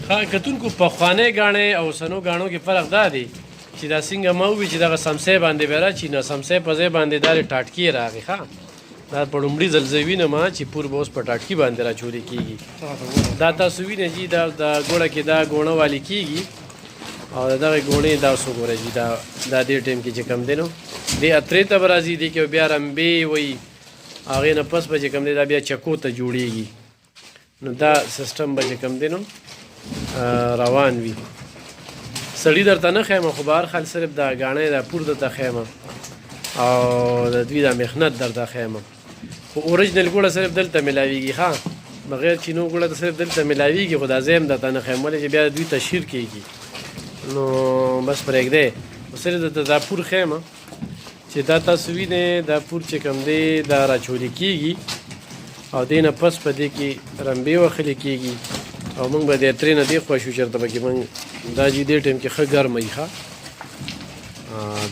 ها کتونکو پخوانۍ ګاڼې او سنو ګاڼو کې فرق دا دی چې دا څنګه مه وي چې دغه سمسۍ باندې به راچي نه سمسۍ په ځای باندې دا ټاټکي راغی ښه دا په لومړي ځل زه وینم چې پور به اوس په ټاټکي باندې راچولې کېږي دا تاسو وینئ چې دا ګوړه کې دا ګوڼه والي کېږي او د دغې ګوڼې دا اوس وګوره چې دا دې ټایم کې چې کوم دی نو دې اترې ته به راځي دې کې بیا رمبې وایي هغې نه پس به چې کوم دی دا بیا چکو ته جوړېږي نو دا سیسټم به چې کوم دی نو روان وي سړي درته نه ښیم خو به هر حال صرف دا ګاڼۍ دا پور درته ښیم او د دوی دا محنت درته ښیم خو اوریجنل ګوړه صرف دلته میلاویږي ښه بغیر چینو ګوړه ته صرف دلته میلاویږي خو دا زه هم درته نه ښیم ولې چې بیا دوی تشهیر کېږي نو بس پرېږدی خو صرف درته دا پور ښیم چې دا تاسو وینئ دا پور چې کوم دی دا راچولې کېږي او دې نه پس په دې کې رمبې وښلې کېږي او موږ به د اترې نه دې خوا شو چېرته پکې موږ دا چې دې ټایم کې ښه ګرمه وي ښه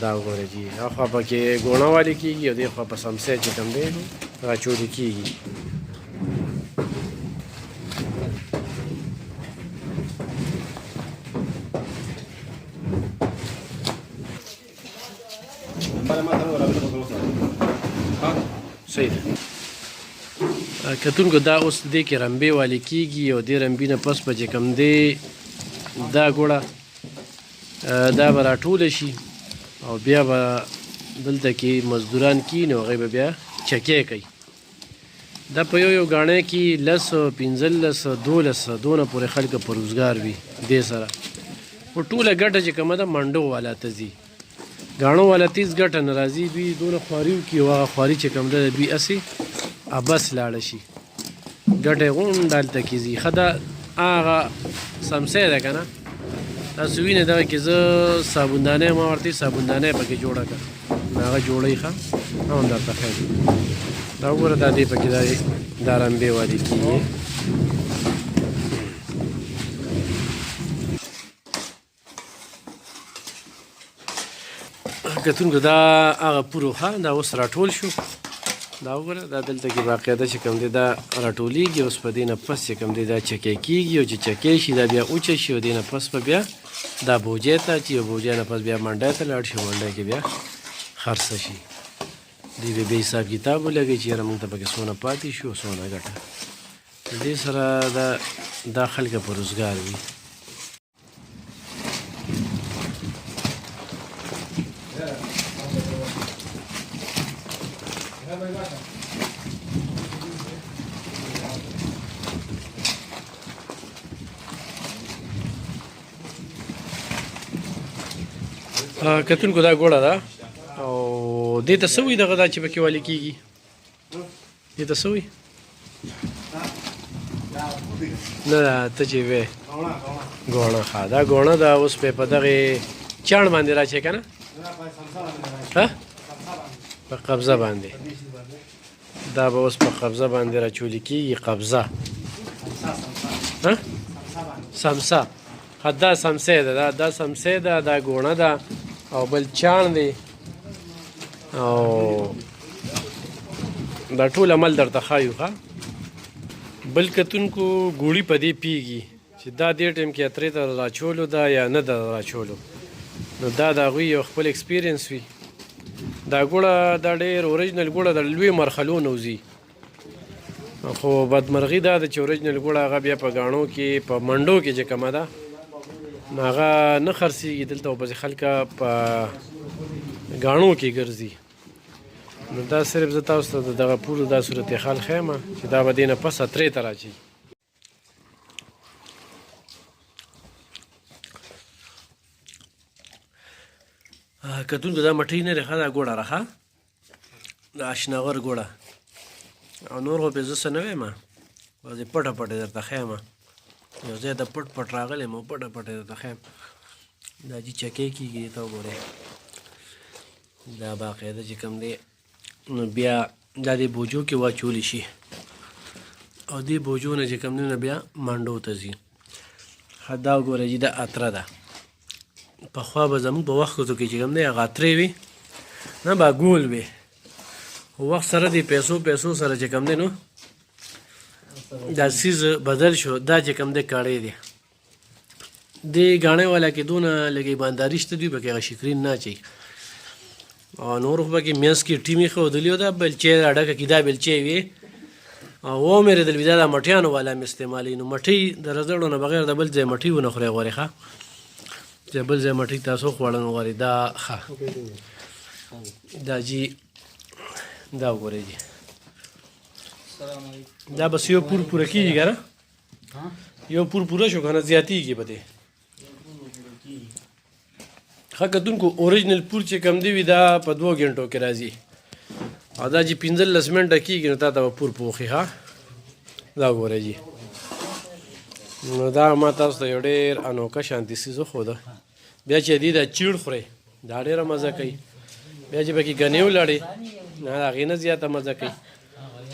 دا وګورئ جي هاخوا پکې ګوڼه والې کېږي او دې خوا په سمسۍ چې کوم دی راچولې کېږي صحیح ده کتونکو دا اوس دې کې رمبې والې کېږي او دې رمبې نه پس به چې کوم دی دا ګوړه دا به راټوله شي او بیا به دلته کې مزدوران کښېني او هغوی به بیا چکې کوي دا په یو ګاڼۍ کې 15 12 دونه پورې خلکو په روزګار وي دې سره خو ټوله ګټه چې کومه ده منډو والا ته ځي ګاڼو والا تیز ګټه نه راځي دوی دونه خواري وکړي او هغه خواري چې کوم ده دوی هسې بس لاړه شي ګټه یې غونډه هلته کې ځي ښه دا هغه سمسۍ ده که نه تاسو وینئ دغه کې زه صابوندانۍ ما ورته صابوندانۍ پکې جوړه کړه هغه جوړوي ښه هم درته ښیم دا وګوره دا دې پکې دا رمبې والې کېږي کتونکو دا هغه پور و ښه دا اوس راټول شو دا وګوره دا دلته کې باقاعده چې کوم دی دا راټولیږي اوس په دې نه پس چې کوم دی دا چکې کېږي او چې چکې شي دا بیا اوچه شي او دې نه پس به بیا دا بوجۍ ته چې بوجۍ نه پس بیا منډۍ ته لاړ شي منډۍ کې بیا خرڅه شي دوی به بیا حساب کتاب ولګوي چې یاره موږ ته پکې څونه پاتې شو څونه ګټه دې سره دا خلک په روزګار وي کتونکو دا ګوړه ده او دې ته څه وایي دغه دا چې پکې والې کېږي دې ته څه وایي نه ته چې وې ګوڼه ښه دا ګوڼه ده اوس په دغې چاڼ باندې راچې که نه په قبضه باندې دا به اوس په قبضه باندې راچولې کېږي قبضه سمسه دا سمسۍ ده دا سمسۍ ده دا ګوڼه ده او بل چاڼ دی او دا ټول عمل درته ښایو ښه بل کتونکو ګوړي په دې پیږي چې دا دې ټایم کې اترې ته راچولو ده یا نه ده راچولو نو دا د هغوی یو خپل ایکسپیرینس وي دا ګوړه دا ډېر اوریجنل ګوړه د لوی مرحلو نه وځي خو بدمرغي دا ده چې اوریجنل ګوړه هغه بیا په ګاڼو کې په منډو کې چې کومه ده نو هغه نه خرڅېږي دلته ورپسې خلکه په ګاڼو کې ګرځي نو دا صرف زه تاسو ته د دغه پورو دا صورتحال ښیم چې دا به دې نه پس اترې ته راچي کتونکو دا مټۍ نه دی ښه دا ګوړه راښه دا اشنغر ګوړه او نور خو پې زه څه نه وایم بعضې پټه پټه درته ښیم یو ځای ته پټ پټ راغلی یم او پټه پټه درته ښیم دا چې چکې کېږي ته وګورئ دا باقاعده چې کوم دی نو بیا دا دې بوجو کې واچولی شي او دې بوجو نه چې کوم دی نو بیا منډو ته ځي ښه دا وګورئ چې دا اتره ده پخوا به زموږ په وختو کې چې کوم دی هغه اترې وي نه به ګول وي خو وخت سره د پیسو سره چې کوم دی نو دا سیز بدل شو دا چې کوم دی کاړی دی دې ګاڼې والا کې دونه لږې ایمانداري شته دوی پکې هغه شکرین نه اچوي او نور خو پکې منځ کې ټیمې ښودلي وو دا بلچې راډکه کې دا بلچې وې او ومېرېدل وي دا د مټیانو والا مې استعمالوي نو مټۍ د رزړو نه بغیر د بل ځای مټۍ ونه خورئ غورې ښه چې بل ځای مټۍ تاسو خوړل نو غورې دا ښه دا جي دا وګورئ جي دا بس یو پور پوره کېږي که نه یو پور پوره شو که نه زیاتېږي به دی ښه کتونکو اوریجنل پور چې کم دی وي دا په 2 غنټو کې راځي او دا چې 15 منټه کېږي نو تا ته به پور پوخي ښه دا وګورئ جي نو دا ما تاسو ته یو ډېر انوکه شانتي څیز وښوده بیا چې دې دا چیړ خورئ دا ډېره مزه کوي بیا چې پکې ګنې ولاړې نه د هغې نه زیاته مزه کوي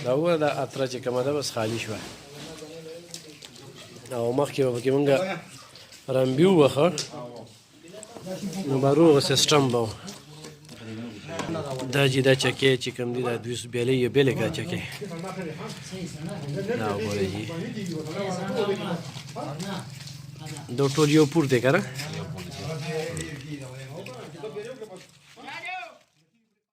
دا وګوره دا اتره چې کومه ده بس خالي شوه او مخکې به پکې مونږ رمبي ووهه نو به روغه سیسټم به و دا چې دا چکې چې کوم دي دا 200 بیلې یو بیلې کا چکې دا وګورئ جي دا ټول یو پور دی که نه